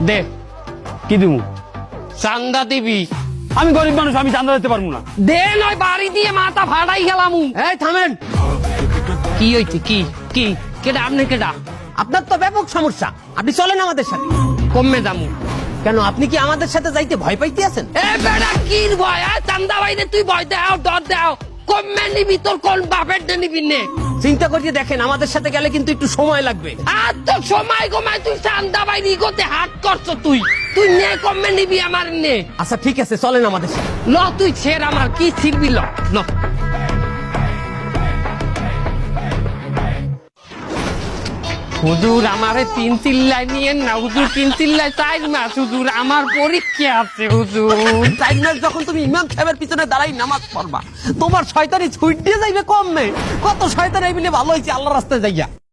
দে কি দিমু? চান্দা দিবি। আমি গরিব মানুষ, আমি চাঁদা দিতে পারবো না। দে নয় বাড়ি দিয়ে মাথা ফাড়াই গেলাম। এই থামেন, কি হইছে? কি কি কেডা? আপনি কেডা? আপনার তো ব্যাপক সমস্যা, আপনি চলেন আমাদের সাথে। কমে যামু কেন, আপনি কি আমাদের সাথে যাইতে ভয় পাইতে আছেন? এ বেড়া কি ভয়? চান্দা বাইরে তুই ভয় দাও, ডর দাও। কমে নিবি, তোর কোন বাপের দে নিবি নে? চিন্তা করিয়ে দেখেন, আমাদের সাথে গেলে কিন্তু একটু সময় লাগবে। আর তো সময় কমায় তুই চান্দা বাইরে ইগোতে হাট করছো। তুই তুই নে, কমে নিবি আমার নে। আচ্ছা ঠিক আছে, চলেন আমাদের সাথে। ল তুই ছেড়, আমার কি শিখবি? ল ল। হুজুর আমারে 3 চিল্লাই নিয়েন না হুজুর, 3 চিল্লাই 4 মাস হুজুর, আমার পরীক্ষা আছে হুজুর। 4 মাস যখন তুমি ইমাম সাহেবের পিছনে দাঁড়াই নামাজ পড়বা, তোমার শয়তানি ছুট দিয়ে যাইবে কম নেই। কত শয়তান এই বলে ভালো হয়েছে আল্লাহর রাস্তায় যাইয়া।